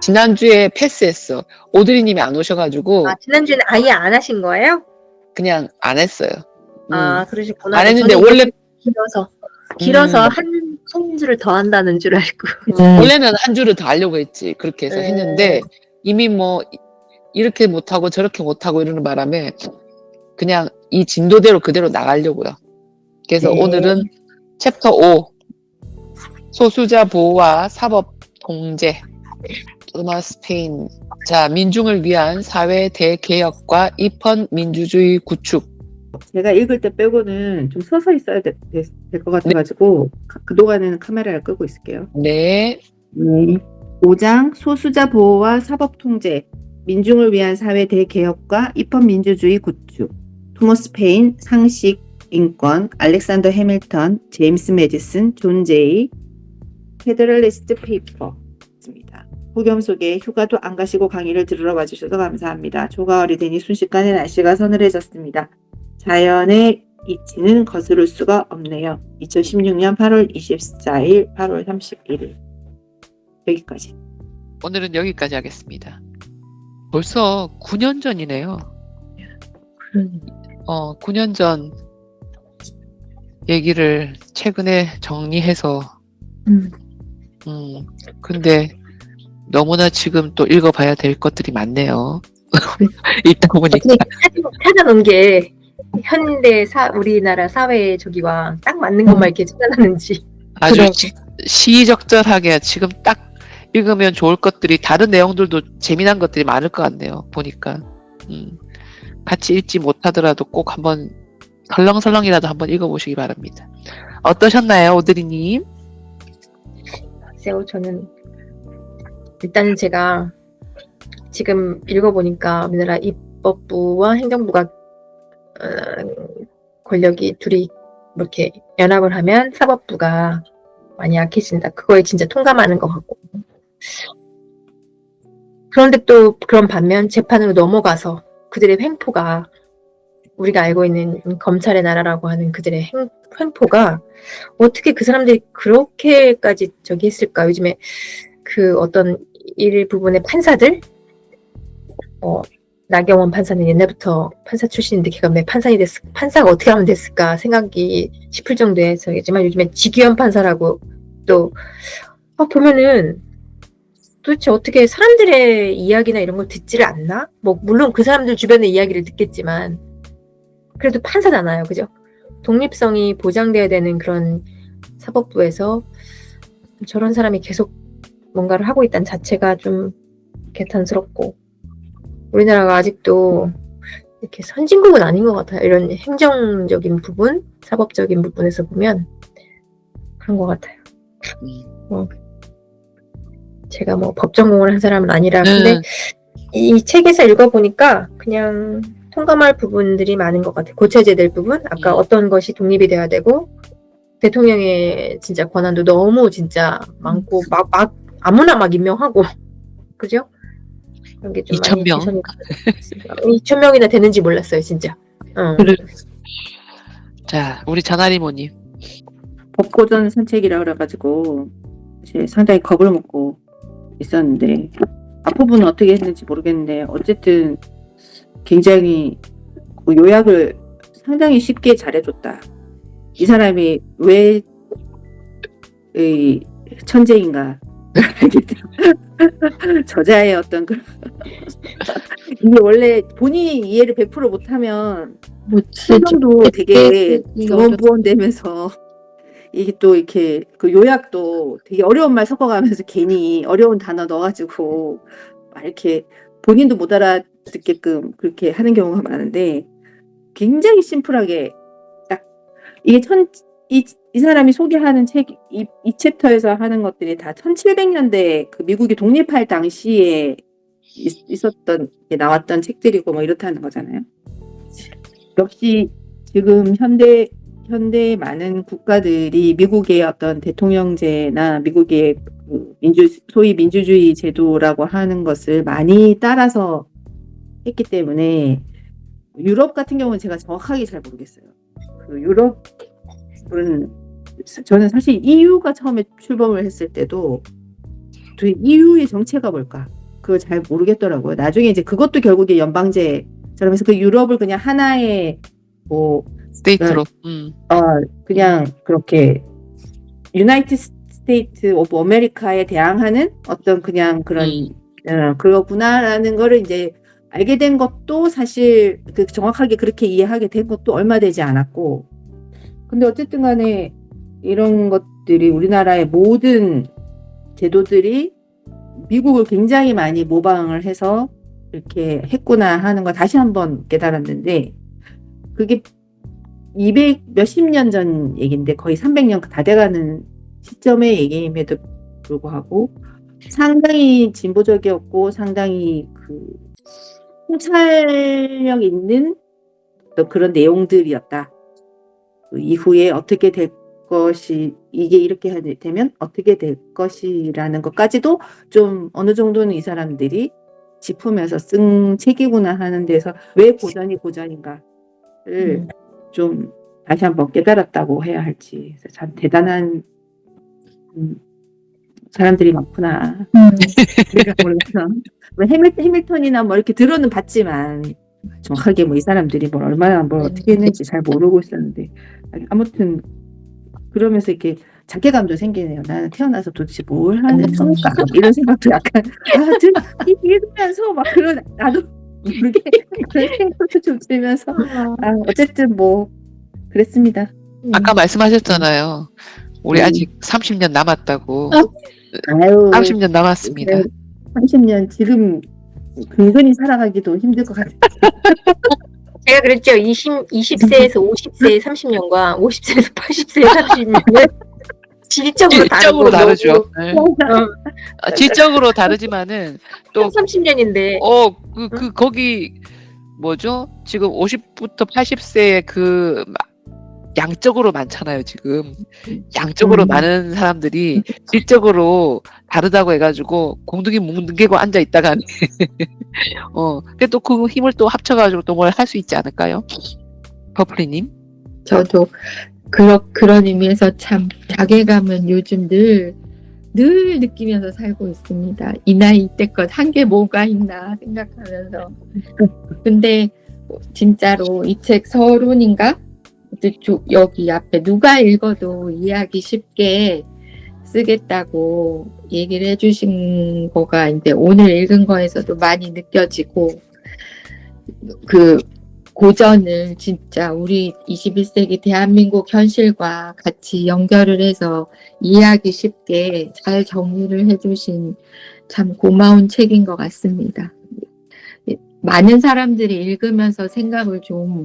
지난주에 패스했어. 오드리님이 안 오셔가지고 지난주에는 아예 안 하신 거예요? 그냥 안 했어요. 그러시구나. 안 했는데 저는 원래 길어서 한 주를 더 한다는 줄 알고. 원래는 한 주를 더 하려고 했지. 그렇게 해서 했는데 이미 뭐 이렇게 못하고 저렇게 못하고 이러는 바람에 그냥 이 진도대로 그대로 나가려고요. 그래서 오늘은 챕터 5 소수자 보호와 사법 공제 토마스 페인. 자, 민중을 위한 사회 대개혁과 입헌 민주주의 구축. 제가 읽을 때 빼고는 좀 서서 있어야 될 것 같아가지고 그동안에는 카메라를 끄고 있을게요. 네. 5장 소수자 보호와 사법 통제 민중을 위한 사회 대개혁과 입헌 민주주의 구축. 토머스 페인, 상식, 인권, 알렉산더 해밀턴, 제임스 매디슨, 존 제이, 페더럴리스트 페이퍼입니다. 폭염 속에 휴가도 안 가시고 강의를 들으러 와주셔서 감사합니다. 조가을이 되니 순식간에 날씨가 서늘해졌습니다. 자연의 이치는 거스를 수가 없네요. 2016년 8월 24일, 8월 31일 여기까지. 오늘은 여기까지 하겠습니다. 벌써 9년 전이네요. 9년 전 얘기를 최근에 정리해서 근데 너무나 지금 또 읽어봐야 될 것들이 많네요. 읽다 보니까 찾아놓은 게 현대 우리나라 사회 저기와 딱 맞는 것만 이렇게 찾아놨는지 아주 시의적절하게 지금 딱 읽으면 좋을 것들이 다른 내용들도 재미난 것들이 많을 것 같네요. 보니까 같이 읽지 못하더라도 꼭 한번 설렁설렁이라도 한번 읽어보시기 바랍니다. 어떠셨나요, 오드리님? 글쎄요, 저는 일단은 제가 지금 읽어보니까 우리나라 입법부와 행정부가 권력이 둘이 이렇게 연합을 하면 사법부가 많이 약해진다. 그거에 진짜 통감하는 것 같고. 그런데 또 그런 반면 재판으로 넘어가서 그들의 횡포가 우리가 알고 있는 검찰의 나라라고 하는 그들의 횡포가 어떻게 그 사람들이 그렇게까지 저기 했을까. 요즘에 그 어떤 일부분의 판사들 나경원 판사는 옛날부터 판사 출신인데 걔가 왜 판사가 어떻게 하면 됐을까 생각이 싶을 정도였지만 요즘에 지규현 판사라고 또 보면은 도대체 어떻게 사람들의 이야기나 이런 걸 듣지를 않나? 뭐 물론 그 사람들 주변의 이야기를 듣겠지만 그래도 판사잖아요. 그죠? 독립성이 보장돼야 되는 그런 사법부에서 저런 사람이 계속 뭔가를 하고 있다는 자체가 좀 개탄스럽고 우리나라가 아직도 이렇게 선진국은 아닌 것 같아요. 이런 행정적인 부분, 사법적인 부분에서 보면 그런 것 같아요. 제가 뭐 법 전공을 한 사람은 아니라 근데 이 책에서 읽어보니까 그냥 통감할 부분들이 많은 것 같아요. 고쳐져야 될 부분, 아까 어떤 것이 독립이 돼야 되고 대통령의 진짜 권한도 너무 진짜 많고 막 아무나 막 임명하고 그죠? 그런 게 좀 2,000명. 2,000명이나 되는지 몰랐어요, 진짜. 자, 우리 자나리모님. 법고전 산책이라 그래가지고 이제 상당히 겁을 먹고 있었는데 앞부분은 어떻게 했는지 모르겠는데 어쨌든 굉장히 그 요약을 상당히 쉽게 잘해줬다. 이 사람이 왜 천재인가 저자의 어떤 그런 이게 원래 본인이 이해를 100% 못하면 설명도 되게 부원되면서 이게 또 이렇게 그 요약도 되게 어려운 말 섞어가면서 괜히 어려운 단어 넣어가지고 막 이렇게 본인도 못 알아듣게끔 그렇게 하는 경우가 많은데 굉장히 심플하게 딱 이게 이 사람이 소개하는 책, 이 챕터에서 하는 것들이 다 1700년대 그 미국이 독립할 당시에 있었던, 나왔던 책들이고 뭐 이렇다는 거잖아요. 역시 지금 현대 많은 국가들이 미국의 어떤 대통령제나 미국의 그 소위 민주주의 제도라고 하는 것을 많이 따라서 했기 때문에 유럽 같은 경우는 제가 정확하게 잘 모르겠어요. 그 유럽은 저는 사실 EU가 처음에 출범을 했을 때도 그 이후의 정체가 뭘까? 그걸 잘 모르겠더라고요. 나중에 이제 그것도 결국에 연방제처럼 해서 그 유럽을 그냥 하나의 뭐 스테이트로. 그냥 그렇게 유나이티드 스테이트 오브 아메리카에 대항하는 어떤 그냥 그런 그거구나라는 거를 이제 알게 된 것도 사실 그 정확하게 그렇게 이해하게 된 것도 얼마 되지 않았고, 근데 어쨌든 간에 이런 것들이 우리나라의 모든 제도들이 미국을 굉장히 많이 모방을 해서 이렇게 했구나 하는 걸 다시 한번 깨달았는데, 그게 200 몇십 년 전 얘기인데 거의 300년 다 돼가는 시점의 얘기임에도 불구하고 상당히 진보적이었고 상당히 그 통찰력 있는 어떤 그런 내용들이었다. 그 이후에 어떻게 될 것이, 이게 이렇게 되면 어떻게 될 것이라는 것까지도 좀 어느 정도는 이 사람들이 짚으면서 쓴 책이구나 하는 데서 왜 고전이 고전인가를 좀 다시 한번 깨달았다고 해야 할지. 참 대단한 사람들이 많구나. 내가 몰라서 뭐 해밀턴이나 뭐 이렇게 들어는 봤지만 정확하게 뭐 이 사람들이 뭘 얼마나 뭘 어떻게 했는지 잘 모르고 있었는데, 아무튼 그러면서 이렇게 자괴감도 생기네요. 나는 태어나서 도대체 뭘 하는 건가 이런 생각도 약간 읽으면서 막 그런, 나도 모르게 그런 생각도 좀 들면서 어쨌든 뭐 그랬습니다. 아까 말씀하셨잖아요. 우리 아직 30년 남았다고. 아유, 30년 남았습니다. 30년 지금 근근히 살아가기도 힘들 것 같아요. 제가 그랬죠. 20세에서 50세의 30년과 50세에서 80세의 30년은 질적으로 질적으로 다르죠. 너무, 네. 질적으로 다르지만은 또 30년인데 거기 뭐죠? 지금 50부터 80세의 그 양적으로 많잖아요, 지금. 양적으로 많은 사람들이 질적으로 다르다고 해가지고 공둥이 뭉개고 앉아 있다가 근데 또 그 힘을 또 합쳐가지고 또 뭘 할 수 있지 않을까요? 퍼플리님? 저도 그런 의미에서 참 자괴감은 요즘 늘 느끼면서 살고 있습니다. 이 나이 때껏 한 게 뭐가 있나 생각하면서. 근데 진짜로 이 책 서론인가? 여기 앞에 누가 읽어도 이해하기 쉽게 쓰겠다고 얘기를 해주신 거가 이제 오늘 읽은 거에서도 많이 느껴지고, 그 고전을 진짜 우리 21세기 대한민국 현실과 같이 연결을 해서 이해하기 쉽게 잘 정리를 해주신 참 고마운 책인 것 같습니다. 많은 사람들이 읽으면서 생각을 좀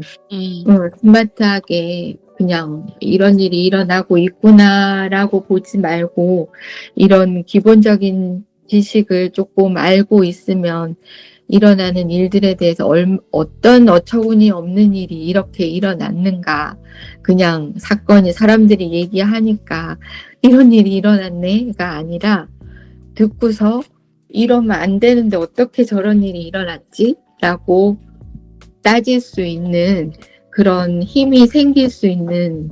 스마트하게 그냥 이런 일이 일어나고 있구나라고 보지 말고 이런 기본적인 지식을 조금 알고 있으면 일어나는 일들에 대해서 어떤 어처구니 없는 일이 이렇게 일어났는가, 그냥 사건이 사람들이 얘기하니까 이런 일이 일어났네가 아니라 듣고서 이러면 안 되는데 어떻게 저런 일이 일어났지? 라고 따질 수 있는 그런 힘이 생길 수 있는,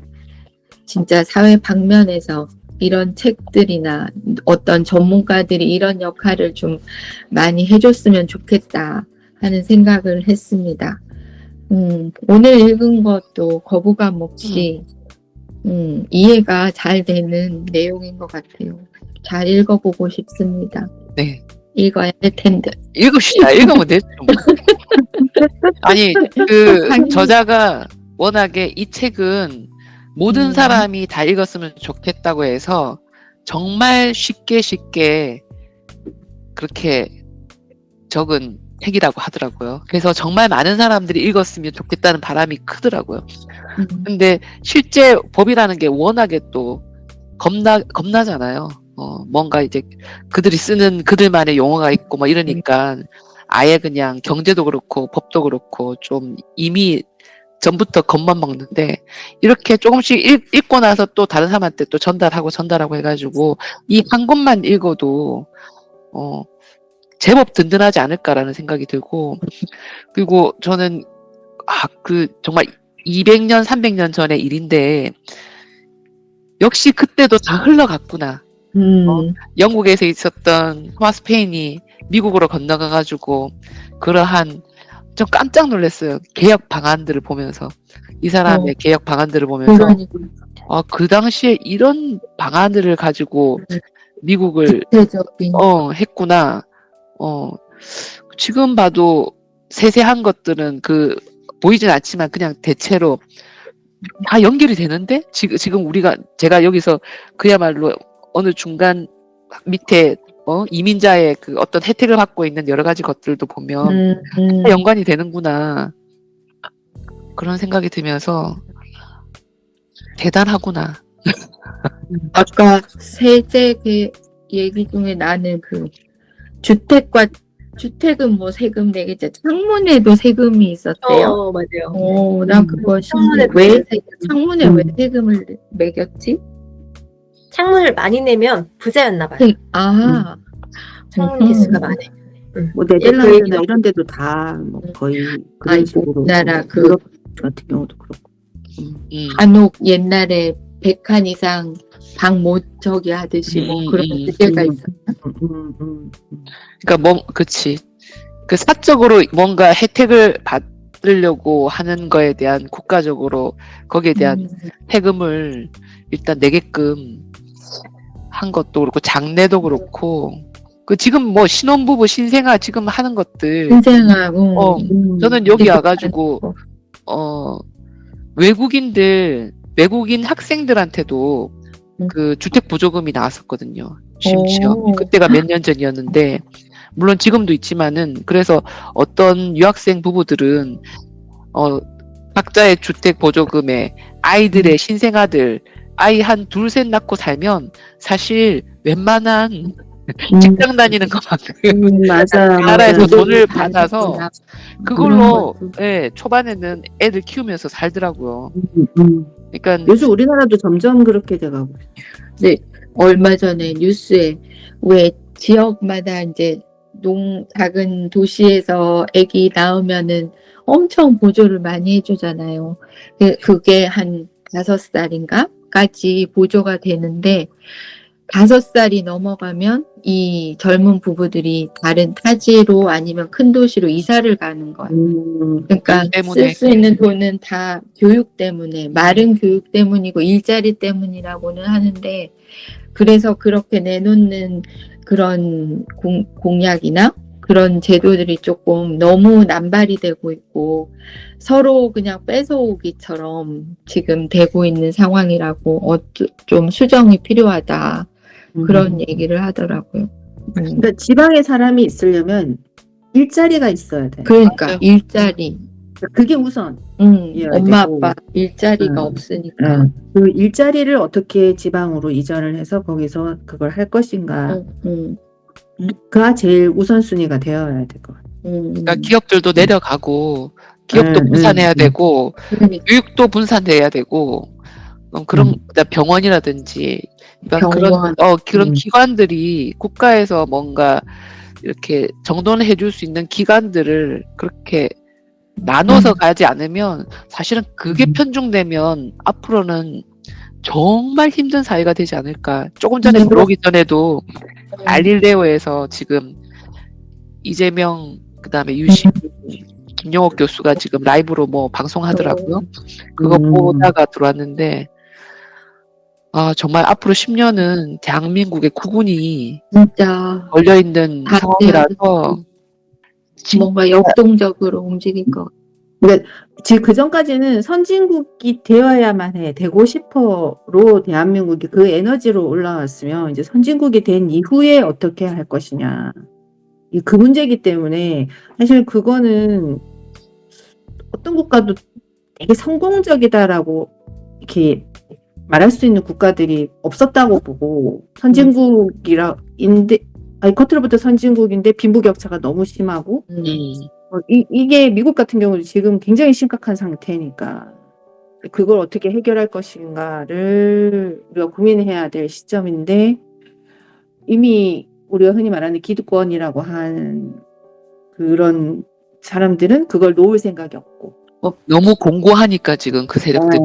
진짜 사회 방면에서 이런 책들이나 어떤 전문가들이 이런 역할을 좀 많이 해줬으면 좋겠다 하는 생각을 했습니다. 오늘 읽은 것도 거부감 없이 이해가 잘 되는 내용인 것 같아요. 잘 읽어보고 싶습니다. 네. 읽어야 할 텐데. 읽읍시다. 읽으면 되죠. 아니, 그 저자가 워낙에 이 책은 모든 사람이 다 읽었으면 좋겠다고 해서 정말 쉽게 그렇게 적은 책이라고 하더라고요. 그래서 정말 많은 사람들이 읽었으면 좋겠다는 바람이 크더라고요. 근데 실제 법이라는 게 워낙에 또 겁나잖아요. 뭔가 이제 그들이 쓰는 그들만의 용어가 있고 뭐 이러니까 아예 그냥 경제도 그렇고 법도 그렇고 좀 이미 전부터 겁만 먹는데, 이렇게 조금씩 읽고 나서 또 다른 사람한테 또 전달하고 해가지고 이 한 권만 읽어도 제법 든든하지 않을까라는 생각이 들고, 그리고 저는 정말 200년 300년 전의 일인데 역시 그때도 다 흘러갔구나. 영국에서 있었던 토마스 페인이 미국으로 건너가가지고 그러한 좀 깜짝 놀랐어요. 개혁 방안들을 보면서 이 사람의 개혁 방안들을 보면서 그러니까 그 당시에 이런 방안들을 가지고 미국을 구체적인 했구나. 지금 봐도 세세한 것들은 보이진 않지만 그냥 대체로 다 연결이 되는데 지금 제가 여기서 그야말로 어느 중간 밑에 이민자의 그 어떤 혜택을 받고 있는 여러 가지 것들도 보면 다 연관이 되는구나 그런 생각이 들면서 대단하구나. 아까 세제 그 얘기 중에 나는 그 주택은 뭐 세금 내겠지. 창문에도 세금이 있었대요. 맞아요. 난 그거 창문에 창문에 왜 세금을 매겼지? 창문을 많이 내면 부자였나 봐요. 창문 개수가 많아요. 뭐 네덜란드나 이런 데도 다 뭐 거의 그런 식으로. 우리나라 유럽 같은 경우도 그렇고. 간혹 옛날에 100칸 이상 방 못 저기 하듯이 뭐 그런 규제가 있었나? 그러니까 그치. 그 사적으로 뭔가 혜택을 받으려고 하는 거에 대한 국가적으로 거기에 대한 세금을 일단 내게끔 한 것도 그렇고 장래도 그렇고 지금 뭐 신혼부부 신생아 지금 하는 것들 신생하고 저는 여기 와가지고 외국인 학생들한테도 그 주택 보조금이 나왔었거든요. 심지어 그때가 몇 년 전이었는데 물론 지금도 있지만은 그래서 어떤 유학생 부부들은 각자의 주택 보조금에 아이들의 신생아들 아이 한 둘 셋 낳고 살면 사실 웬만한 직장 다니는 것만큼 맞아. 나라에서 돈을 받아서 그걸로 초반에는 애들 키우면서 살더라고요. 그러니까 요즘 우리나라도 점점 그렇게 돼가고. 네, 얼마 전에 뉴스에 왜 지역마다 이제 작은 도시에서 아기 낳으면은 엄청 보조를 많이 해주잖아요. 그게 한 5살인가까지 보조가 되는데 5살이 넘어가면 이 젊은 부부들이 다른 타지로 아니면 큰 도시로 이사를 가는 거예요. 그러니까 쓸 수 있는 돈은 다 교육 때문에, 마른 교육 때문이고 일자리 때문이라고는 하는데 그래서 그렇게 내놓는 그런 공약이나 그런 제도들이 조금 너무 남발이 되고 있고 서로 그냥 뺏어오기처럼 지금 되고 있는 상황이라고 좀 수정이 필요하다. 그런 얘기를 하더라고요. 그러니까 지방에 사람이 있으려면 일자리가 있어야 돼. 그러니까 맞아요. 일자리. 그게 우선. 엄마 아빠 일자리가 없으니까. 그 일자리를 어떻게 지방으로 이전을 해서 거기서 그걸 할 것인가. 가 제일 우선순위가 되어야 될 것 같아요. 그러니까 기업들도 내려가고 기업도 분산해야 되고 교육도 분산돼야 되고 그런 병원이라든지 그런 기관들이 국가에서 뭔가 이렇게 정돈을 해줄 수 있는 기관들을 그렇게 나눠서 가지 않으면 사실은 그게 편중되면 앞으로는 정말 힘든 사회가 되지 않을까. 조금 전에 들어오기 전에도 알릴레오에서 지금 이재명 그다음에 유시 김용옥 교수가 지금 라이브로 뭐 방송하더라고요. 그거 보다가 들어왔는데 정말 앞으로 10년은 대한민국의 국운이 진짜 걸려있는 상황이라서 뭔가 역동적으로 움직일 것 같아요. 그러니까 지금 그 전까지는 선진국이 되어야만 해. 되고 싶어로 대한민국이 그 에너지로 올라왔으면 이제 선진국이 된 이후에 어떻게 할 것이냐. 그 문제이기 때문에 사실 그거는 어떤 국가도 되게 성공적이다라고 이렇게 말할 수 있는 국가들이 없었다고 보고 선진국인데 겉으로부터 선진국인데 빈부격차가 너무 심하고 이게 미국 같은 경우도 지금 굉장히 심각한 상태니까 그걸 어떻게 해결할 것인가를 우리가 고민해야 될 시점인데 이미 우리가 흔히 말하는 기득권이라고 하는 그런 사람들은 그걸 놓을 생각이 없고 너무 공고하니까 지금 그 세력들이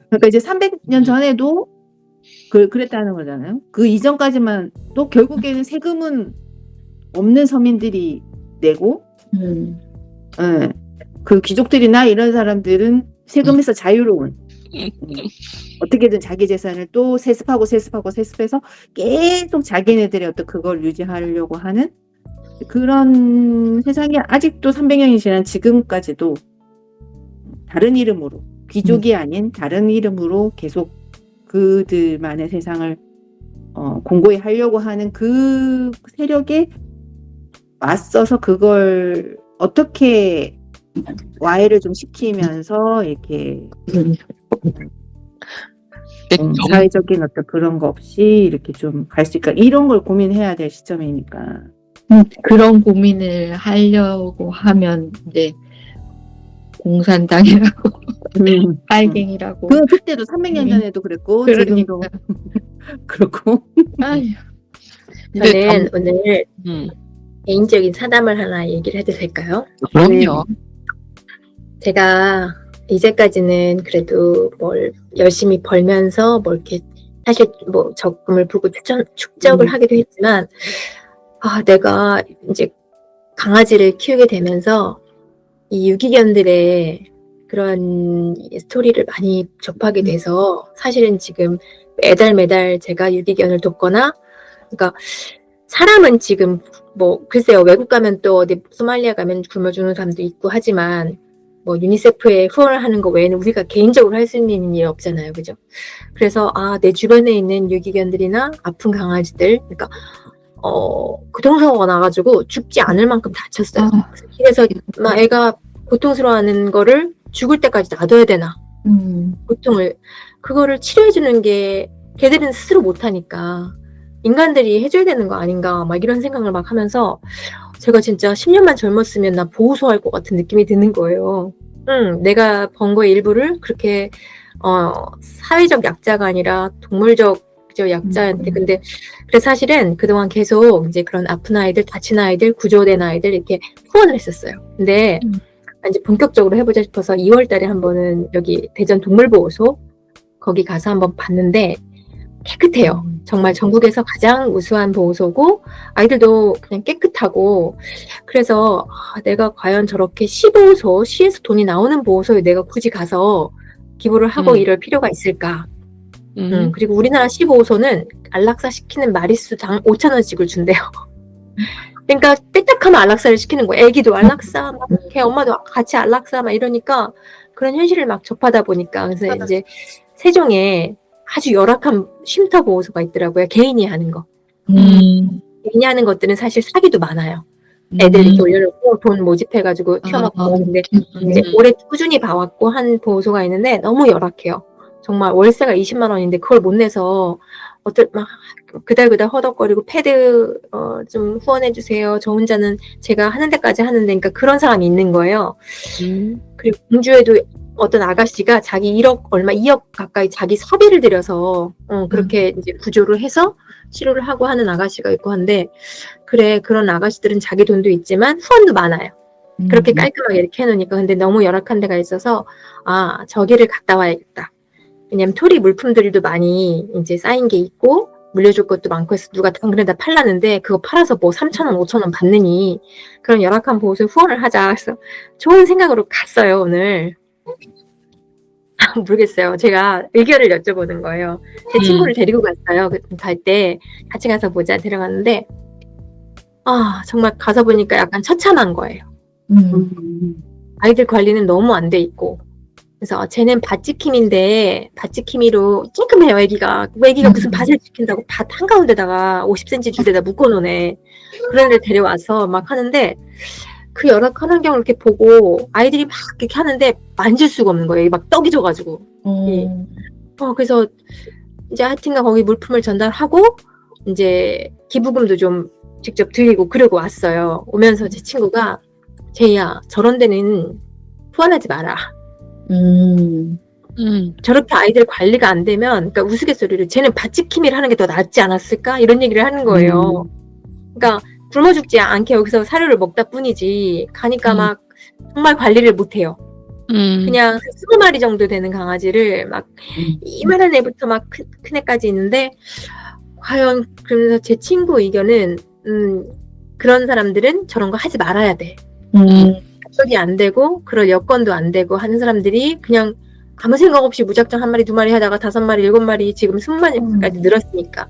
그러니까 이제 300년 전에도 그랬다는 거잖아요. 그 이전까지만 또 결국에는 세금은 없는 서민들이 내고, 예, 그 귀족들이나 이런 사람들은 세금에서 자유로운, 어떻게든 자기 재산을 또 세습해서 계속 자기네들의 어떤 그걸 유지하려고 하는 그런 세상이 아직도 300년이 지난 지금까지도 다른 이름으로, 귀족이 아닌 다른 이름으로 계속 그들만의 세상을 공고히 하려고 하는 그 세력에 맞서서 그걸 어떻게 와해를 좀 시키면서 이렇게 사회적인 어떤 그런 거 없이 이렇게 좀 갈 수 있을까, 이런 걸 고민해야 될 시점이니까. 그런 고민을 하려고 하면 이제 공산당이라고 빨갱이라고. 그때도 300년 전에도 그랬고 지금도 그렇고. 아휴. 저는 오늘 음, 개인적인 사담을 하나 얘기를 해도 될까요? 그럼요. 제가 이제까지는 그래도 뭘 열심히 벌면서 뭐 이렇게 사실 뭐 적금을 부고 축적을 하기도 했지만, 내가 이제 강아지를 키우게 되면서 이 유기견들의 그런 스토리를 많이 접하게 돼서 사실은 지금 매달 제가 유기견을 돕거나, 그러니까 사람은 지금 뭐 글쎄요, 외국 가면 또 어디 소말리아 가면 굶어주는 사람도 있고 하지만 뭐 유니세프에 후원을 하는 거 외에는 우리가 개인적으로 할 수 있는 일이 없잖아요, 그죠? 그래서 내 주변에 있는 유기견들이나 아픈 강아지들, 그러니까 교통사고가 나가지고 죽지 않을 만큼 다쳤어요. 그래서 막 애가 고통스러워하는 거를 죽을 때까지 놔둬야 되나? 고통을, 그거를 치료해주는 게 걔들은 스스로 못하니까 인간들이 해줘야 되는 거 아닌가, 막 이런 생각을 막 하면서 제가 진짜 10년만 젊었으면 나 보호소 할 것 같은 느낌이 드는 거예요. 내가 번 거의 일부를 그렇게 사회적 약자가 아니라 동물적 약자한테. 근데 그래서 사실은 그동안 계속 이제 그런 아픈 아이들, 다친 아이들, 구조된 아이들 이렇게 후원을 했었어요. 근데 이제 본격적으로 해보자 싶어서 2월 달에 한 번은 여기 대전 동물보호소 거기 가서 한번 봤는데 깨끗해요. 정말 전국에서 가장 우수한 보호소고 아이들도 그냥 깨끗하고, 그래서 내가 과연 저렇게 시보호소, 시에서 돈이 나오는 보호소에 내가 굳이 가서 기부를 하고 이럴 필요가 있을까? 그리고 우리나라 시보호소는 안락사 시키는 마리수당 5,000원씩을 준대요. 그러니까 삐딱하면 안락사를 시키는 거예요. 애기도 안락사, 막 걔 엄마도 같이 안락사 막 이러니까 그런 현실을 막 접하다 보니까. 그래서 이제 세종에 아주 열악한 쉼터 보호소가 있더라고요. 개인이 하는 거. 개인이 하는 것들은 사실 사기도 많아요. 애들 이렇게 올려놓고 돈 모집해가지고 튀어먹고. 근데 이제 오래 꾸준히 봐왔고 한 보호소가 있는데 너무 열악해요. 정말 월세가 20만 원인데 그걸 못 내서 막 그달그달 허덕거리고 패드 좀 후원해주세요. 저 혼자는 제가 하는 데까지 하는데, 그러니까 그런 사람이 있는 거예요. 그리고 공주에도 어떤 아가씨가 자기 2억 가까이 자기 사비를 들여서 그렇게 이제 구조를 해서 치료를 하고 하는 아가씨가 있고 한데, 그래, 그런 아가씨들은 자기 돈도 있지만 후원도 많아요. 그렇게 깔끔하게 이렇게 해놓으니까. 근데 너무 열악한 데가 있어서 저기를 갔다 와야겠다. 왜냐면 토리 물품들도 많이 이제 쌓인 게 있고 물려줄 것도 많고 해서 누가 당근에다 팔라는데 그거 팔아서 뭐 3,000원, 5,000원 받느니 그런 열악한 보호소에 후원을 하자. 그래서 좋은 생각으로 갔어요, 오늘. 모르겠어요. 제가 의견을 여쭤보는 거예요. 제 친구를 데리고 갔어요. 갈 때 같이 가서 보자 데려갔는데 정말 가서 보니까 약간 처참한 거예요. 아이들 관리는 너무 안 돼 있고. 그래서 쟤는 밭지킴인데 밭지킴이로 조금해요. 애기가 무슨 밭을 지킨다고 밭 한가운데다가 50cm 줄에다 묶어놓네. 그런 데 데려와서 막 하는데 그 열악한 환경을 이렇게 보고 아이들이 막 이렇게 하는데 만질 수가 없는 거예요. 막 떡이 져가지고. 그래서 이제 하여튼간 거기 물품을 전달하고 이제 기부금도 좀 직접 드리고 그러고 왔어요. 오면서 제 친구가 제이야, 저런 데는 후원하지 마라. 저렇게 아이들 관리가 안 되면, 그러니까 우스갯소리로 쟤는 밭지킴이를 하는 게 더 낫지 않았을까? 이런 얘기를 하는 거예요. 그러니까 굶어 죽지 않게 여기서 사료를 먹다 뿐이지 가니까 막 정말 관리를 못해요. 그냥 한 20마리 정도 되는 강아지를 막 이만한 애부터 막 큰 애까지 있는데 과연 그러면서 제 친구 의견은 그런 사람들은 저런 거 하지 말아야 돼. 합격이 안 되고 그럴 여건도 안 되고 하는 사람들이 그냥 아무 생각 없이 무작정 1마리 2마리 하다가 5마리 7마리 지금 20마리까지 늘었으니까.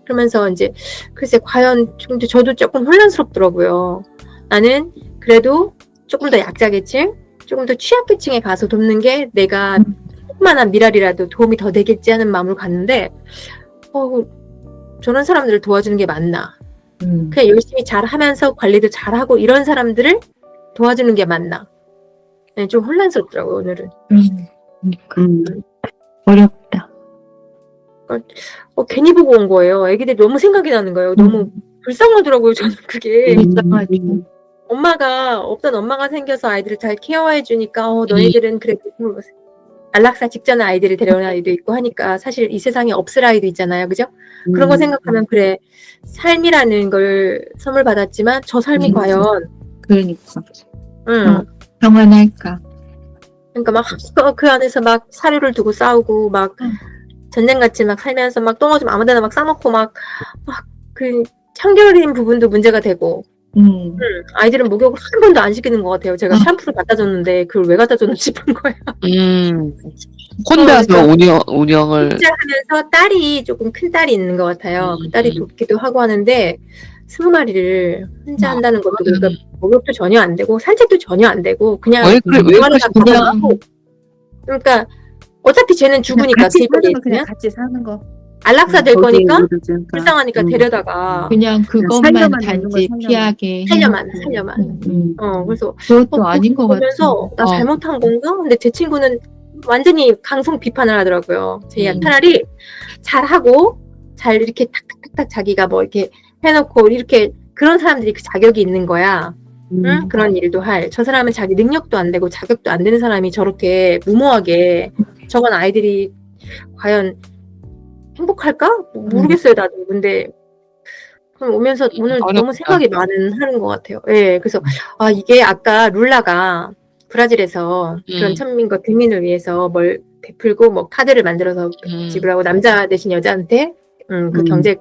그러면서 이제 글쎄 과연 저도 조금 혼란스럽더라고요. 나는 그래도 조금 더 약자계층, 조금 더 취약계층에 가서 돕는 게 내가 조그만한 미랄이라도 도움이 더 되겠지 하는 마음으로 갔는데 저런 사람들을 도와주는 게 맞나? 그냥 열심히 잘하면서 관리도 잘하고 이런 사람들을 도와주는 게 맞나? 네, 좀 혼란스럽더라고요, 오늘은. 어렵다. 괜히 보고 온 거예요. 애기들이 너무 생각이 나는 거예요. 너무 불쌍하더라고요, 저는 그게. 불쌍하죠. 없던 엄마가 생겨서 아이들을 잘 케어해 주니까, 너희들은 그래도 안락사 직전에 아이들을 데려온 아이도 있고 하니까 사실 이 세상에 없을 아이도 있잖아요. 그죠? 그런 거 생각하면 그래. 삶이라는 걸 선물 받았지만 저 삶이 과연 그러니까. 응. 평안할까? 그러니까 막 그 안에서 막 사료를 두고 싸우고 막 전쟁같이 막 살면서 막 똥오줌 아무데나 막 싸놓고 막 그 청결인 부분도 문제가 되고 아이들은 목욕을 한 번도 안 시키는 것 같아요. 제가 샴푸를 갖다 줬는데 그걸 왜 갖다 줬는지 싶은 거예요. 혼자서 그러니까 운영을 혼자 하면서 딸이 조금 큰 딸이 있는 것 같아요. 그 딸이 돕기도 하고 하는데 20마리를 혼자 한다는 것도 그러니까 목욕도 전혀 안 되고 산책도 전혀 안 되고 그냥 왜 그냥 하고 그러니까 어차피 쟤는 죽으니까 같이 그 사는 거 그냥 같이 사는 거. 안락사 될 거니까 거기에 불쌍하니까 데려다가 그냥 그것만 살려만 단지 살려만. 피하게 살려만. 그래서 그것도 아닌 것 보면서 같아. 나 잘못한 건가? 근데 제 친구는 완전히 강성 비판을 하더라고요. 차라리 잘하고 잘 이렇게 탁탁탁 자기가 뭐 이렇게 해놓고 이렇게 그런 사람들이 그 자격이 있는 거야. 응? 그런 일도 할. 저 사람은 자기 능력도 안 되고 자격도 안 되는 사람이 저렇게 무모하게 저건 아이들이 과연 행복할까? 모르겠어요, 나도. 근데 그럼 오면서 오늘 너무 생각이 하는 것 같아요. 예, 그래서 이게 아까 룰라가 브라질에서 그런 천민과 국민을 위해서 뭘 베풀고 뭐 카드를 만들어서 지불하고 남자 대신 여자한테 그 경제를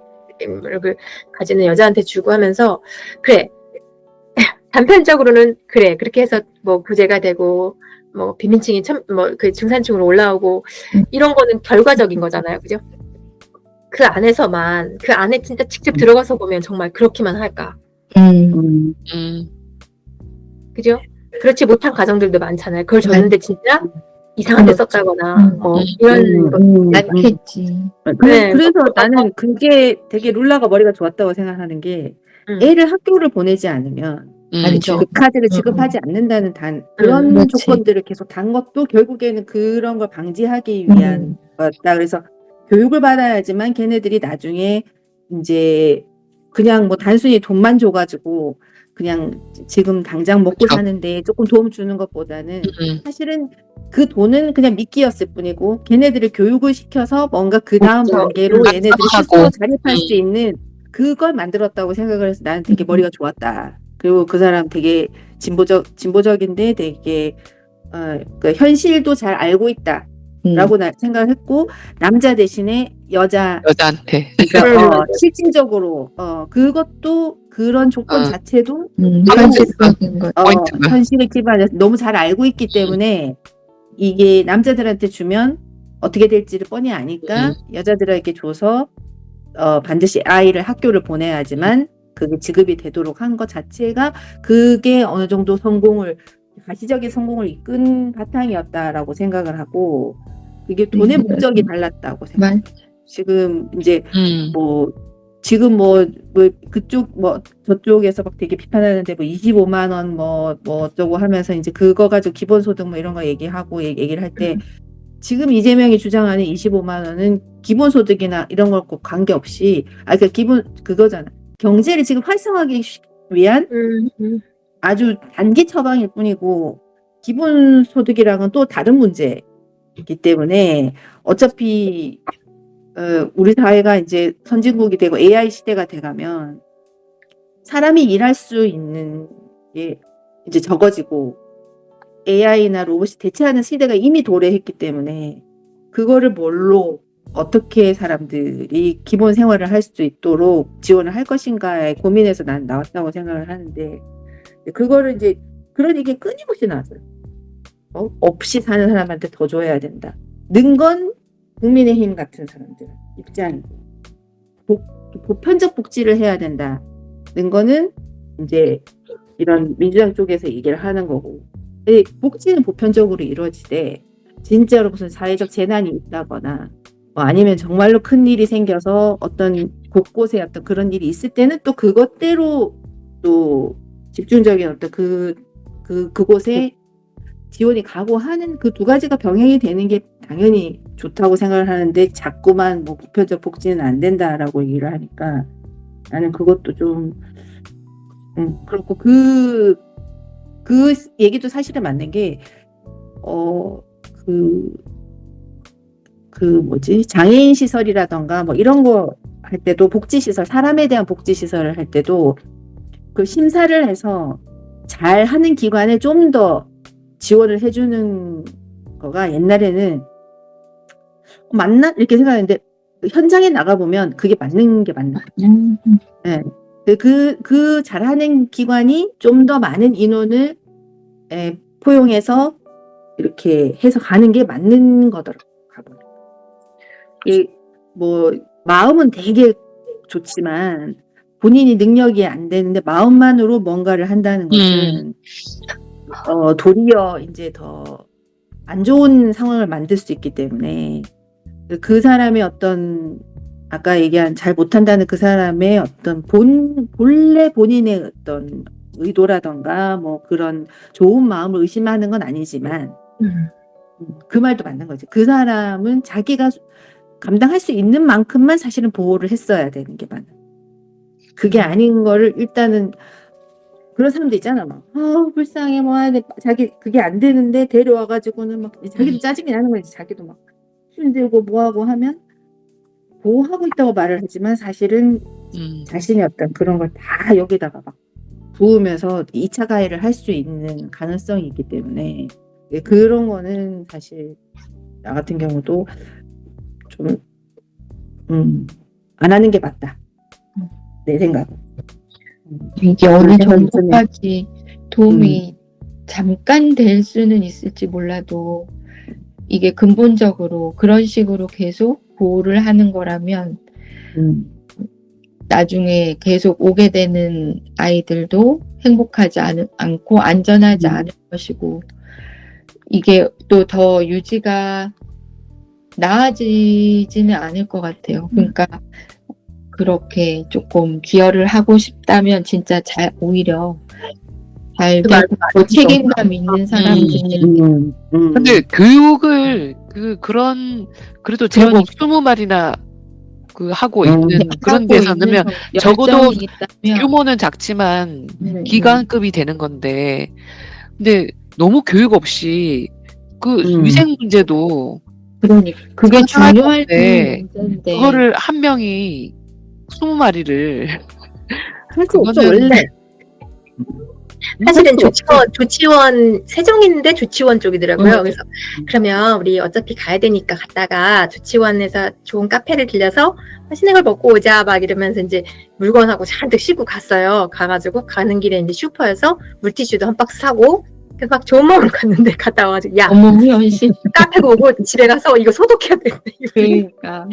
가지는 여자한테 주고 하면서 그래 단편적으로는 그래 그렇게 해서 뭐 부재가 되고 뭐 비민층이 그 중산층으로 올라오고 이런 거는 결과적인 거잖아요, 그죠? 그 안에서만 그 안에 진짜 직접 들어가서 보면 정말 그렇기만 할까? 그죠? 그렇지 못한 가정들도 많잖아요. 그걸 줬는데 진짜 이상한 데 썼다거나 뭐 이런 것 많겠지. 그래서 나는 그게 되게 룰라가 머리가 좋았다고 생각하는 게 애를 학교를 보내지 않으면 그렇죠. 그 카드를 지급하지 않는다는 그런 그렇지. 조건들을 계속 단 것도 결국에는 그런 걸 방지하기 위한 거였다. 그래서 교육을 받아야지만 걔네들이 나중에 이제 그냥 뭐 단순히 돈만 줘가지고 그냥 지금 당장 먹고 사는데 조금 도움 주는 것보다는 사실은 그 돈은 그냥 미끼였을 뿐이고 걔네들을 교육을 시켜서 뭔가 그 다음 단계로 얘네들이 스스로 자립할 수 있는 그걸 만들었다고 생각을 해서 나는 되게 머리가 좋았다. 그리고 그 사람 되게 진보적인데 되게 그 현실도 잘 알고 있다. 라고 생각했고 남자 대신에 여자한테 그러니까 실질적으로 그것도 그런 조건 자체도 현실적인 것. 현실에 기반해서 너무 잘 알고 있기 때문에 이게 남자들한테 주면 어떻게 될지를 뻔히 아니까 여자들에게 줘서 반드시 아이를 학교를 보내야지만 그게 지급이 되도록 한 것 자체가 그게 어느 정도 가시적인 성공을 이끈 바탕이었다라고 생각을 하고 그게 돈의 목적이 달랐다고 생각해요. 지금 이제 지금 그쪽 저쪽에서 막 되게 비판하는데 25만 원 뭐 어쩌고 하면서 이제 그거 가지고 기본소득 뭐 이런 거 얘기하고 얘기를 할 때 지금 이재명이 주장하는 25만 원은 기본소득이나 이런 걸 꼭 관계없이 그러니까 그거잖아. 경제를 지금 활성화하기 위한 아주 단기 처방일 뿐이고 기본소득이랑은 또 다른 문제이기 때문에 어차피 우리 사회가 이제 선진국이 되고 AI 시대가 돼가면 사람이 일할 수 있는 게 이제 적어지고 AI나 로봇이 대체하는 시대가 이미 도래했기 때문에 그거를 뭘로 어떻게 사람들이 기본 생활을 할 수 있도록 지원을 할 것인가에 고민해서 난 나왔다고 생각을 하는데 그거를 이제 그런 얘기 끊임없이 나왔어요. 없이 사는 사람한테 더 줘야 된다. 는 건 국민의힘 같은 사람들 입장이고 보편적 복지를 해야 된다. 는 거는 이제 이런 민주당 쪽에서 얘기를 하는 거고 복지는 보편적으로 이루어지되 진짜로 무슨 사회적 재난이 있다거나 뭐 아니면 정말로 큰 일이 생겨서 어떤 곳곳에 어떤 그런 일이 있을 때는 또 그것대로 또 집중적인 어떤 그곳에 지원이 가고 하는 그 두 가지가 병행이 되는 게 당연히 좋다고 생각을 하는데 자꾸만 뭐 보편적 복지는 안 된다라고 얘기를 하니까 나는 그것도 좀 그렇고 그 얘기도 사실은 맞는 게 뭐지 장애인 시설이라던가 뭐 이런 거 할 때도 복지 시설 사람에 대한 복지 시설을 할 때도 그 심사를 해서 잘 하는 기관에 좀 더 지원을 해주는 거가 옛날에는 맞나 이렇게 생각했는데 현장에 나가 보면 그게 맞는 게 맞나. 네. 그 잘하는 기관이 좀 더 많은 인원을 포용해서 이렇게 해서 가는 게 맞는 거더라고요. 뭐 마음은 되게 좋지만 본인이 능력이 안 되는데 마음만으로 뭔가를 한다는 것은 도리어 이제 더 안 좋은 상황을 만들 수 있기 때문에 그 사람의 어떤 아까 얘기한 잘 못한다는 그 사람의 어떤 본래 본인의 어떤 의도라던가 뭐 그런 좋은 마음을 의심하는 건 아니지만 그 말도 맞는 거지. 그 사람은 자기가 감당할 수 있는 만큼만 사실은 보호를 했어야 되는 게 맞아. 그게 아닌 거를 일단은 그런 사람도 있잖아. 막 불쌍해 뭐 하는데 자기 그게 안 되는데 데려와가지고는 막 자기도 짜증이 나는 거지. 자기도 막 힘들고 뭐하고 하면 보호하고 있다고 말을 하지만 사실은 자신의 어떤 그런 걸 다 여기다가 막 부으면서 2차 가해를 할 수 있는 가능성이 있기 때문에 그런 거는 사실 나 같은 경우도 좀 안 하는 게 맞다. 내 생각은. 이게 어느 정도까지 도움이 잠깐 될 수는 있을지 몰라도 이게 근본적으로 그런 식으로 계속 보호를 하는 거라면 나중에 계속 오게 되는 아이들도 행복하지 않고 안전하지 않을 것이고 이게 또 더 유지가 나아지지는 않을 것 같아요. 그러니까 그렇게 조금 기여를 하고 싶다면 진짜 오히려 잘 되고 책임감 있는 사람들이 근데 교육을 그래도 제법 20마리나 하고 있는 그런 데서 넣으면 적어도 규모는 작지만 기관급이 되는 건데 근데 너무 교육 없이 위생 문제도 그러니까 그게 중요할 때 문제인데 그거를 한 명이 20마리를 할 수 없어 원래. 사실은 조치원 세종인데 조치원 쪽이더라고요. 그래서 그러면 우리 어차피 가야 되니까 갔다가 조치원에서 좋은 카페를 들려서 맛있는 걸 먹고 오자 막 이러면서 이제 물건하고 잔뜩 싣고 갔어요. 가가지고 가는 길에 이제 슈퍼에서 물티슈도 한 박스 사고 그래서 막 좋은 마음으로 갔는데 갔다 와가지고 야 현실 카페 오고 집에 가서 이거 소독해야 돼. 그러니까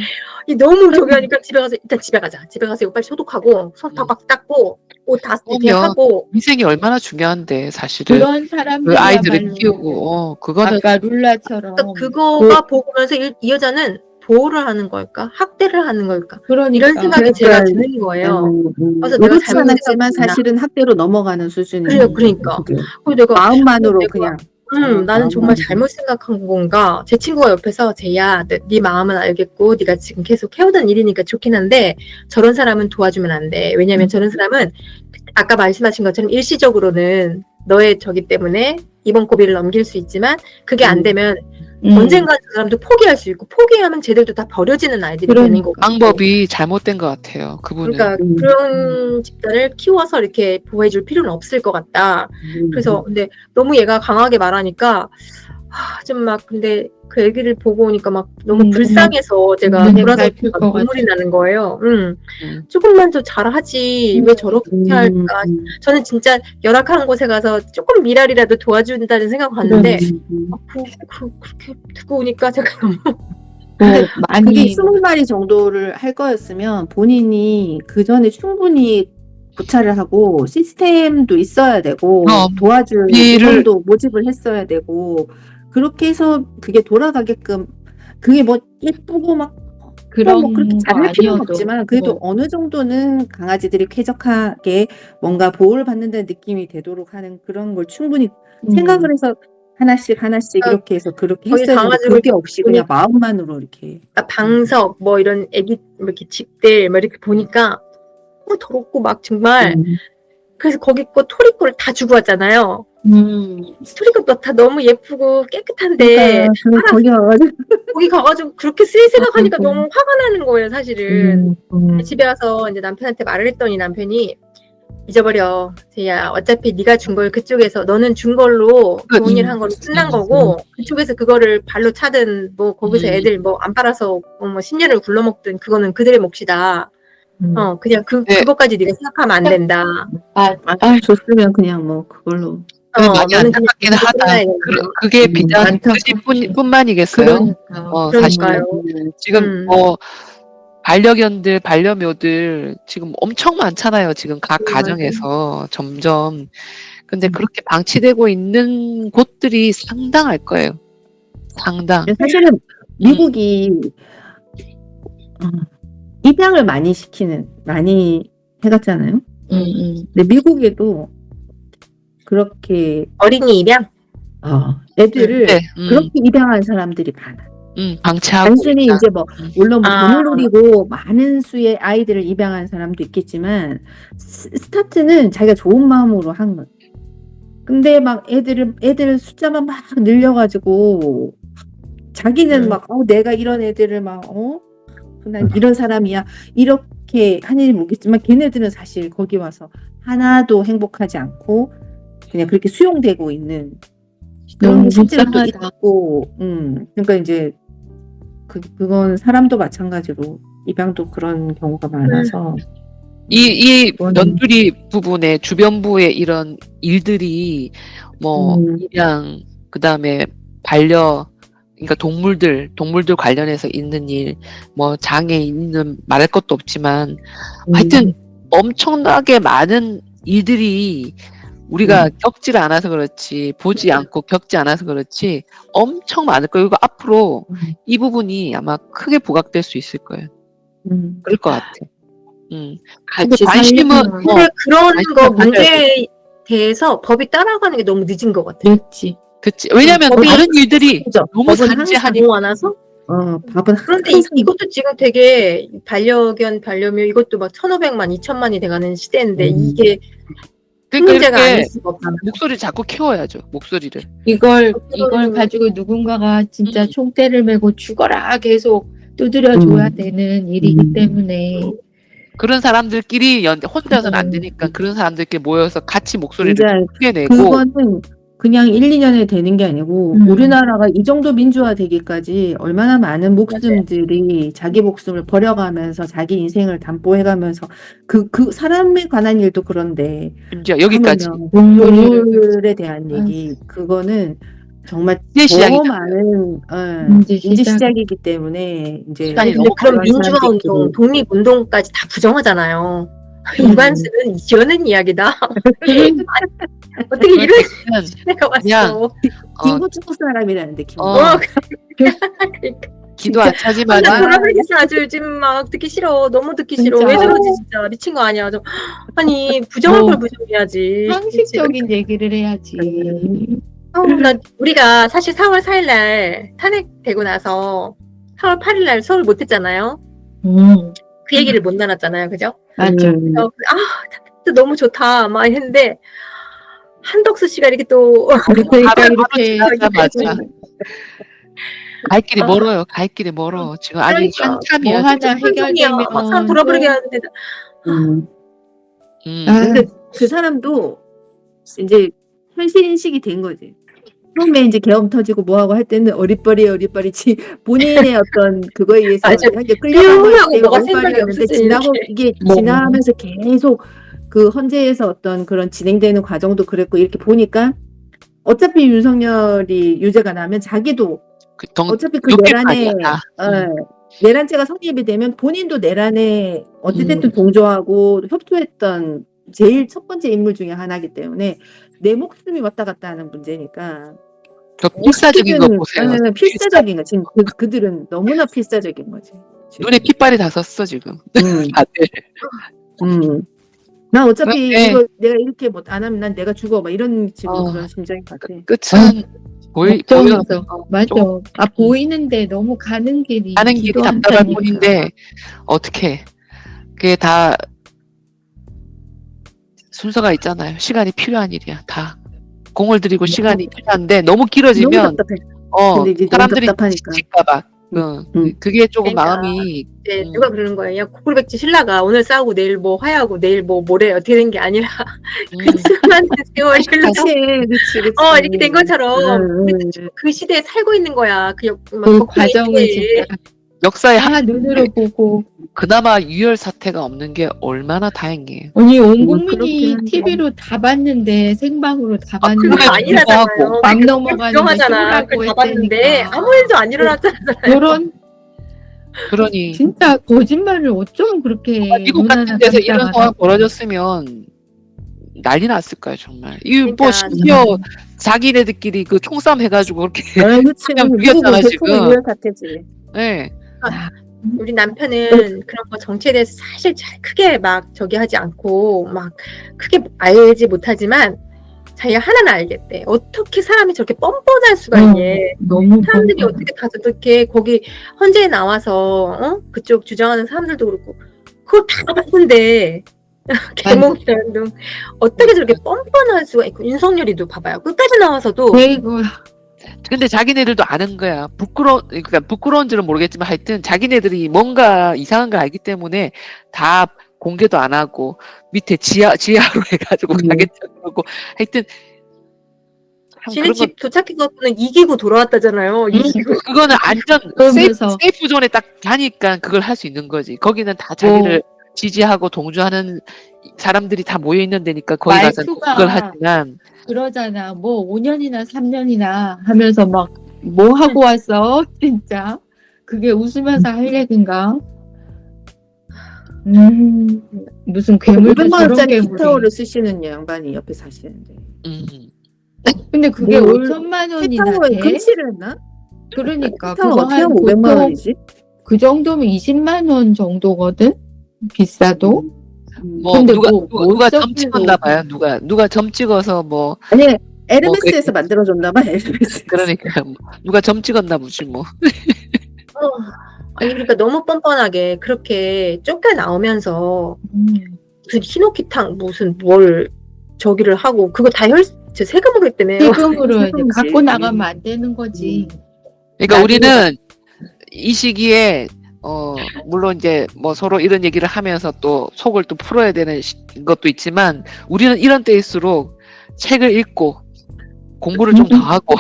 너무 저기 하니까 집에 가서 일단 집에 가자. 집에 가서 이거 빨리 소독하고 손 팍팍 닦고 옷 다 하고 위생이 얼마나 중요한데 사실은 그런 사람들 그 아이들을 키우고 그거는 아까 룰라처럼 그거가 보면서 이 여자는 보호를 하는 걸까 학대를 하는 걸까 그러니까 이런 생각이 제가 드는 거예요. 그래서 내가 그렇지 않았지만 사실은 학대로 넘어가는 수준이에요. 그러니까 내가 마음만으로 그냥 나는 정말 잘못 생각한 건가. 제 친구가 옆에서 쟤야 네 마음은 알겠고 네가 지금 계속 해오던 일이니까 좋긴 한데 저런 사람은 도와주면 안 돼. 왜냐면 저런 사람은 아까 말씀하신 것처럼 일시적으로는 너의 저기 때문에 이번 고비를 넘길 수 있지만 그게 안 되면 언젠가 그 사람도 포기할 수 있고 포기하면 쟤들도 다 버려지는 아이들이 되는 거고. 방법이 잘못된 것 같아요. 그분은. 그러니까 그런 집단을 키워서 이렇게 보호해줄 필요는 없을 것 같다. 그래서 근데 너무 얘가 강하게 말하니까 좀 막 근데 그 애기를 보고 오니까 막 너무 불쌍해서 제가 돌아서 눈물이 나는 거예요. 조금만 더 잘하지 왜 저렇게 할까? 저는 진짜 열악한 곳에 가서 조금 미랄이라도 도와준다는 생각 봤는데 그렇게 듣고 오니까 제가 너무 그게 많이 20마리 정도를 할 거였으면 본인이 그 전에 충분히 부차를 하고 시스템도 있어야 되고 도와줄 인원도 모집을 했어야 되고 그렇게 해서 그게 돌아가게끔 그게 뭐 예쁘고 막 그런 뭐 그렇게 거 잘할 필요는 아니어도 없지만 그래도 어느 정도는 강아지들이 쾌적하게 뭔가 보호를 받는다는 느낌이 되도록 하는 그런 걸 충분히 생각을 해서 하나씩 이렇게 해서 그렇게 거기 했어야 되는데 강아지를 그게 없이 그냥 마음만으로 이렇게 방석 뭐 이런 애기 뭐 이렇게 집들 뭐 이렇게 보니까 너무 더럽고 막 정말 그래서 거기 거 토리 거를 다 주고 왔잖아요. 토리 것도 다 너무 예쁘고 깨끗한데 거기 가가지고 그렇게 쓸 생각하니까 너무 화가 나는 거예요, 사실은. 집에 와서 이제 남편한테 말을 했더니 남편이 잊어버려. 제이야, 어차피 네가 준 걸 그쪽에서 너는 준 걸로 좋은 일 한 걸로 끝난 거고 그쪽에서 그거를 발로 차든 뭐 거기서 애들 뭐 안 빨아서 뭐 10년을 굴러먹든 그거는 그들의 몫이다. 그냥 그것까지 네가 생각하면 안 된다. 줬으면 그냥 뭐 그걸로 많이 너는 안타깝긴 하다. 그게 비단 그 집뿐만이겠어요. 사실은 지금 뭐 반려견들, 반려묘들 지금 엄청 많잖아요. 지금 각 가정에서 점점. 근데 그렇게 방치되고 있는 곳들이 상당할 거예요. 상당. 사실은 미국이 입양을 많이 해갔잖아요. 근데 미국에도 그렇게 어린이 입양? 애들을 그렇게 입양한 사람들이 많아. 방치하고 단순히 있다. 이제 뭐 물론 뭐 돈을 노리고 많은 수의 아이들을 입양한 사람도 있겠지만 스타트는 자기가 좋은 마음으로 한 거야. 근데 막 애들 숫자만 막 늘려가지고 자기는 막 내가 이런 애들을 막 난 이런 사람이야 이렇게 한 일이 모르겠지만 걔네들은 사실 거기 와서 하나도 행복하지 않고 그냥 그렇게 수용되고 있는 그런 게 실제로 또 있고 그러니까 이제 그건 사람도 마찬가지로 입양도 그런 경우가 많아서 이 연두리 부분의 주변부의 이런 일들이 뭐 입양 그다음에 그러니까 동물들 관련해서 있는 일, 뭐 장애인은 말할 것도 없지만 하여튼 엄청나게 많은 일들이 우리가 겪지를 않아서 그렇지 보지 않고 겪지 않아서 그렇지 엄청 많을 거예요. 이거 앞으로 이 부분이 아마 크게 부각될 수 있을 거예요. 그럴 것 같아. 같이 관심은 근데 그런 거 문제에 대해서 법이 따라가는 게 너무 늦은 것 같아요. 그치. 왜냐면 다른 일들이 너무 산재하니까. 많아서. 밥은 그런데 이것도 지금 되게 반려묘 이것도 막 1,500만, 2,000만이 돼가는 시대인데 이게 그러니까 문제가 아닐 이렇게 수가 없잖아요. 목소리를 자꾸 키워야죠. 목소리를. 이걸 가지고 누군가가 진짜 총대를 메고 죽어라 계속 두드려 줘야 되는 일이기 때문에 그런 사람들끼리 혼자서는 안 되니까 그런 사람들끼리 모여서 같이 목소리를 크게 내고 그거는 그냥 1, 2년에 되는 게 아니고 우리나라가 이 정도 민주화 되기까지 얼마나 많은 목숨들이 자기 목숨을 버려가면서 자기 인생을 담보해가면서 그 사람에 관한 일도 그런데 이제 여기까지 동물에 대한 얘기 그거는 정말 더 많은 이제 시작이기 때문에 이제 그럼 민주화 운동, 독립 운동까지 다 부정하잖아요. 이관수는 이겨낸 이야기다. 어떻게 이런 내가 왔어. 김구 중국 사람이라는데 기도 안 차지만 돌아가겠어. 아주 요즘 막 듣기 싫어. 너무 듣기 싫어. 왜 저러지 진짜 미친 거 아니야. 아니 부정할 걸 부정해야지. 상식적인 얘기를 해야지. 우리가 사실 4월 4일 날 탄핵되고 나서 4월 8일 날 수업을 못했잖아요. 그 얘기를 못 나눴잖아요, 그죠? 맞죠. 탄핵도 너무 좋다 막 했는데 한덕수 씨가 이렇게 또 그러니까 이렇게 맞아. 갈 길이 멀어요. 갈 길이 멀어. 지금 아직 그러니까 한참이야. 뭐 하나 한송이야. 해결되면 막 사람 돌아버리게 하는데 음. 아, 근데 그 사람도 이제 현실 인식이 된 거지. 처음에 이제 계엄 터지고 뭐하고 할 때는 어리버리지 본인의 어떤 그거에 의해서 맞아. 하게 끌려간 거기 하고 때문에 뭐가 생각이 어리버리였는데 없었지, 지나고 이렇게. 이게 뭐. 지나면서 계속 그 헌재에서 어떤 그런 진행되는 과정도 그랬고 이렇게 보니까 어차피 윤석열이 유죄가 나면 자기도 어차피 그 욕할 거 내란에 아니야, 다. 내란죄가 성립이 되면 본인도 내란에 어찌됐든 동조하고 협조했던 제일 첫 번째 인물 중에 하나이기 때문에 내 목숨이 왔다 갔다 하는 문제니까 저 필사적인 거 보세요. 필사적인 거 지금 그들은 너무나 필사적인 거지. 지금. 눈에 핏발이 다 섰어 지금. 다들. 난 어차피 그런데- 이거 내가 이렇게 못 안 하면 난 내가 죽어 막 이런 지금 어. 그런 심정인 것 같아. 끝은 보여 걱정해서 맞아. 좀- 아 보이는데 너무 가는 길이 가는 길이 길도 답답할 않다니까. 뿐인데 어떻게 그게 다 순서가 있잖아요. 시간이 필요한 일이야. 다 공을 들이고 시간이 필요한데 너무 너무 길어지면 답답해. 어 근데 이제 너무 사람들이 답답하니까. 지칠까봐. 그게 조금 그러니까 마음이 이제 누가 그러는 거예요. 야, 코골백지 신라가 오늘 싸우고 내일 뭐 화해하고 내일 뭐 모레 어떻게 된 게 아니라 그 수많은 세월 흘러 그치. 이렇게 된 것처럼 그 시대에 살고 있는 거야. 그 덕분에 과정을 이제 진짜 역사에 다 눈으로 보고 그나마 유혈 사태가 없는 게 얼마나 다행이에요. 아니 온 그렇긴 국민이 한데. TV로 다 봤는데 생방으로 다 그건 봤는데 아니라잖아요. 막 넘어가는데 조용하잖아. 쇼라고 그걸 다 봤는데 했다니까. 아무 일도 안 일어났잖아요. 그런 그러니 진짜 거짓말을 어쩜 그렇게 미국 눈 같은 하나 데서 이런 깜짝 안 상황 하고. 벌어졌으면 난리 났을 거예요 정말. 이 뭐 그러니까 심지어 자기네들끼리 그 총싸움 해가지고 그렇게 그렇지. 그냥 미국은 비었잖아, 대통령 지금. 유혈 사태지. 네. 우리 남편은 그런 거 정치에 대해서 사실 잘 크게 막 저기 하지 않고 막 크게 알지 못하지만 자기가 하나는 알겠대. 어떻게 사람이 저렇게 뻔뻔할 수가 있니? 너무 사람들이 뻔뻔해. 어떻게 다 저렇게 거기 헌재에 나와서 그쪽 주장하는 사람들도 그렇고 그걸 다 봤는데 개몽이라는 등 어떻게 저렇게 뻔뻔할 수가 있고 윤석열이도 봐봐요. 끝까지 나와서도 그리고 근데 자기네들도 아는 거야. 그러니까 부끄러운지는 모르겠지만 하여튼 자기네들이 뭔가 이상한 걸 알기 때문에 다 공개도 안 하고 밑에 지하로 해가지고 가겠다고 그러고 하여튼 참 지네 그런 건 집 도착해갖고는 이기고 돌아왔다잖아요. 이기고. 그거는 안전 그러면서 세이프 존에 딱 가니까 그걸 할 수 있는 거지. 거기는 다 자기를 지지하고 동조하는 사람들이 다 모여 있는 데니까 거기 가서 말투가 그걸 하지만 그러잖아. 뭐 5년이나 3년이나 하면서 막 뭐 하고 왔어? 진짜. 그게 웃으면서 할 얘긴가? 무슨 괴물도 500만 저런 원짜리 괴물이. 키타오를 쓰시는 양반이 옆에 사시는데. 근데 그게 뭘 5천만 원이나 키타오에 돼? 금치를 했나? 그러니까 키타오 그거 어떻게 한 하면 500만 보통 원이지? 그 정도면 20만 원 정도거든. 비싸도. 뭐 근데 누가 뭐 누가 점 써도- 찍었나 봐요. 누가 점 찍어서 뭐 아니 에르메스에서 그랬겠지. 만들어줬나 봐. 에르메스. 그러니까 뭐 누가 점 찍었나 보지 뭐. 아니 그러니까 너무 뻔뻔하게 그렇게 쫓겨 나오면서 무슨 히노키탕 무슨 뭘 저기를 하고 그거 다 세금으로 했다며요. 세금으로 이제 세금이지. 갖고 나가면 안 되는 거지. 그러니까 나중에 우리는 이 시기에 물론 이제 뭐 서로 이런 얘기를 하면서 또 속을 또 풀어야 되는 것도 있지만 우리는 이런 때일수록 책을 읽고 공부를 좀 더 하고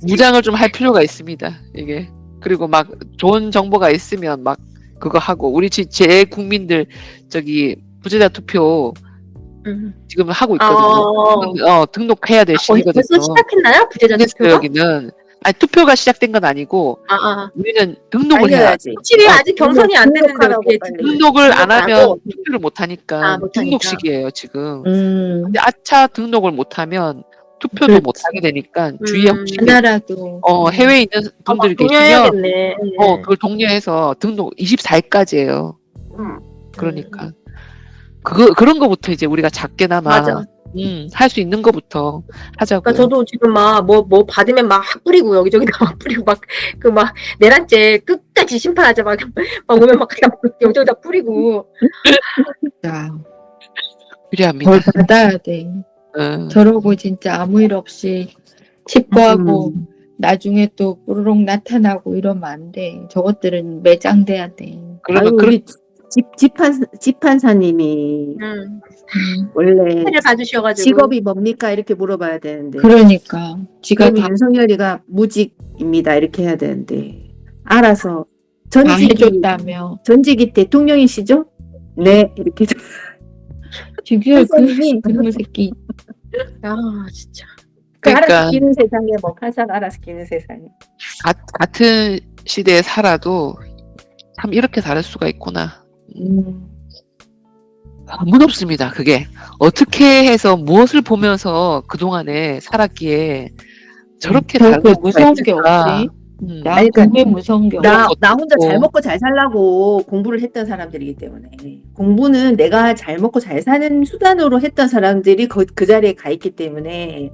무장을 좀 할 필요가 있습니다. 이게 그리고 막 좋은 정보가 있으면 막 그거 하고 우리 제 국민들 저기 부재자 투표 지금 하고 있거든요. 등록해야 될 시기거든요. 벌써 시작했나요? 부재자 투표가? 여기는 아니 투표가 시작된 건 아니고 우리는 등록을 해야 알려야지. 확실히 아직 경선이 안 됐는데 등록하라고 어떻게 빨리. 등록을 안 하면 등록하고. 투표를 못 하니까 못 등록 하니까. 시기예요 지금. 음. 근데 아차 등록을 못 하면 투표도 그렇지. 못 하게 되니까 주위에 혹시 하나라도 해외에 있는 분들이 계시면 동의해야겠네. 그걸 독려해서 등록 24일까지예요. 그러니까 그런 거부터 이제 우리가 작게나마 맞아. 할 수 있는 거부터 하자고요. 그러니까 저도 지금 막 뭐 받으면 막 뿌리고 여기저기다 막 뿌리고 막 그 막 내란죄 끝까지 심판하자 막 오면 막 그냥 여기저기다 뿌리고. 진짜 필요합니다. 벌 받아야 돼. 어. 저러고 진짜 아무 일 없이 칩거하고 나중에 또 뽀로록 나타나고 이러면 안 돼. 저것들은 매장돼야 돼. 그러면 아유, 우리 집판사님이 원래 를 봐주셔가지고 직업이 뭡니까? 이렇게 물어봐야 되는데. 그러니까 지가 그럼 다 윤석열이가 무직입니다. 이렇게 해야 되는데. 알아서 해줬다며. 전직이 대통령이시죠? 네. 이렇게. 주기열 선생님이 그런 새끼. 아 진짜 그러니까 알아서 끼는 세상에 뭐 판사가 알아서 끼는 세상에. 같은 시대에 살아도 참 이렇게 다를 수가 있구나. 무섭습니다. 그게 어떻게 해서 무엇을 보면서 그동안에 살았기에 저렇게 저 다를 수가 무서운 게 있을까? 없지. 나 아니, 그러니까 그게 무서운 게 없어. 나 혼자 잘 없고. 먹고 잘 살라고 공부를 했던 사람들이기 때문에 공부는 내가 잘 먹고 잘 사는 수단으로 했던 사람들이 그 자리에 가 있기 때문에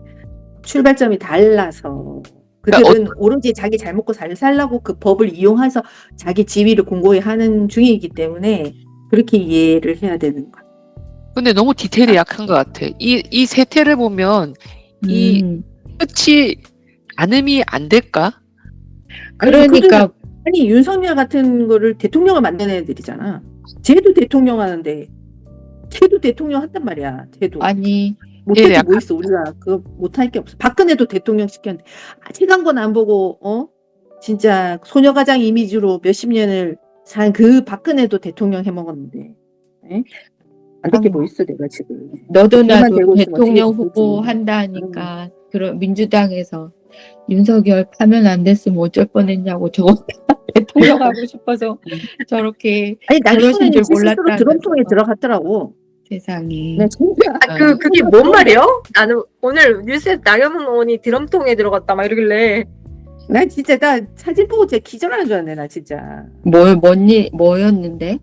출발점이 달라서 그들은 그러니까 오로지 자기 잘 먹고 잘 살라고 그 법을 이용해서 자기 지위를 공고히 하는 중이기 때문에 그렇게 이해를 해야 되는 거야. 근데 너무 디테일이 약한 것 같아. 이 세태를 보면 이 끝이 가늠이 안 될까? 그러니까 아니 윤석열 같은 거를 대통령을 만드는 애들이잖아. 쟤도 대통령 하는데 쟤도 대통령 한단 말이야. 쟤도 아니 못할 게 약간- 뭐 있어. 우리가 그거 못할 게 없어. 박근혜도 대통령 시켰는데 최강 건 안 보고 진짜 소녀가장 이미지로 몇십 년을 산 그 박근혜도 대통령 해먹었는데 안 될 게 뭐 있어 내가 지금. 너도 입만 나도 대고 있으면 대통령 어떻게 후보 되지? 한다 하니까 그런 민주당에서 윤석열 파면 안 됐으면 어쩔 뻔했냐고 저거 대통령 하고 싶어서 저렇게 아니 그러신 나중에는 줄 스스로 몰랐다면서. 드럼통에 들어갔더라고. 세상에. 네, 진짜. 그게 뭔 말이에요? 나는 오늘 뉴스에 나경원 의원이 드럼통에 들어갔다 막 이러길래 나 진짜 나 사진 보고 진짜 기절하는 줄 알았네 나 진짜. 뭐였는데?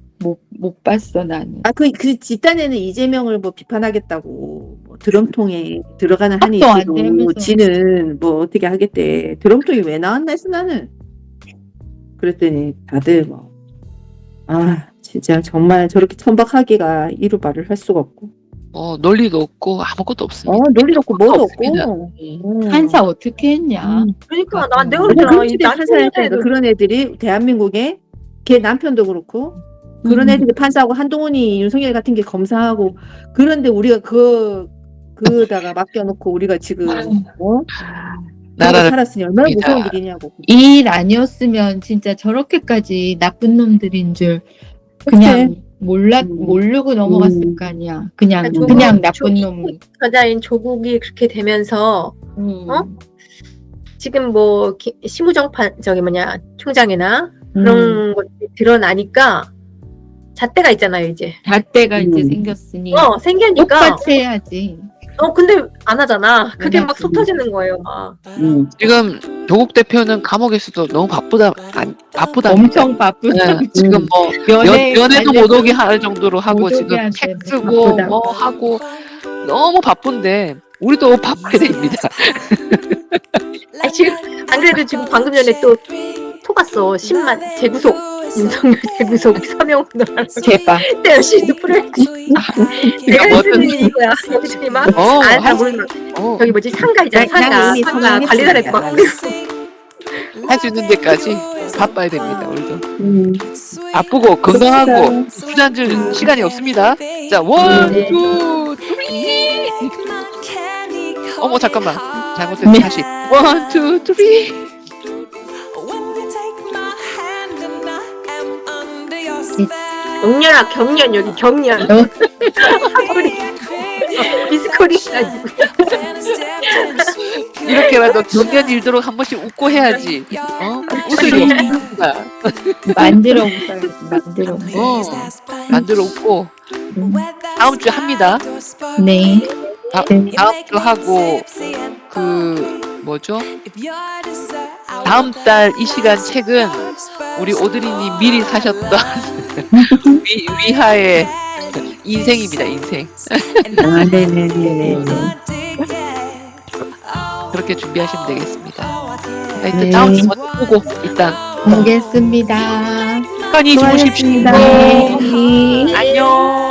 못 봤어 나는. 그 집단에는 이재명을 뭐 비판하겠다고 뭐 드럼통에 들어가는 한이 합도 안 있고 되면서. 지는 뭐 어떻게 하겠대. 드럼통이 왜 나왔나 했어 나는. 그랬더니 다들 뭐 진짜 정말 저렇게 천박하기가 이루 말을 할 수가 없고 논리도 없고 아무것도 없습니다. 논리도 없고 뭐도 없습니다. 없고 판사 어떻게 했냐? 그러니까 나 내가 근데 그랬잖아. 그렇지 판사였다니까 그런 애들이 대한민국에 걔 남편도 그렇고 그런 애들이 판사하고 한동훈이 윤석열 같은 게 검사하고 그런데 우리가 그다가 맡겨놓고 우리가 지금 나라를 살았으니 얼마나 믿습니다. 무서운 일이냐고. 이 일 아니었으면 진짜 저렇게까지 나쁜 놈들인 줄 그냥 모르고 넘어갔을 거 아니야. 그냥 나쁜 놈. 여자인 조국이 그렇게 되면서 지금 뭐 심우정판 총장이나 그런 것들이 드러나니까 잣대가 있잖아요 이제. 잣대가 이제 생겼으니 생기니까 똑같이 해야지. 근데 안 하잖아. 그게 안 막 하지. 속 터지는 거예요 막. 지금 조국 대표는 감옥에 있어도 너무 바쁘다. 엄청 바쁘다. 네, 지금 뭐 연애도 못 오게 할 정도로 하고 못 오게 지금 안 책 되네. 쓰고 바쁘다. 뭐 하고 너무 바쁜데 우리도 바빠야 됩니다. 지금 안 그래도 지금 방금 전에 또 토갔어. 10만 재구속 윤석열 재구속 서명운동하는 제발. 열심히 프로젝트 내가 뭐 했는 이거야. 여기저기 막 다 모르는 저기 뭐지 상가 있잖아. 상가 이미 관리사를 막 할 수 있는 데까지 바빠야 됩니다. 우리도 바쁘고 건강하고 주저앉을 시간이 없습니다. 자, 원, 투, 쓰리. 어머 잠깐만 잘못했어. 네. 다시 원, 투, 쓰리. 경련 여기 경련 하구리 디스코리 가지고 이렇게라도 경련 일도록 한 번씩 웃고 해야지. 웃을 일이 없습니다. 만들어 웃어야지. 만들어. 만들어 웃고 다음 주에 합니다. 네. 다음 주 하고 그 뭐죠? 다음 달 이 시간 책은 우리 오드리님 미리 사셨던 위하의 인생입니다. 인생. 네네네. 그렇게 준비하시면 되겠습니다. 하여튼 다음 주 먼저 보고 일단 보겠습니다. 편히 주무십시오. 수고하셨습니다. 네. 안녕.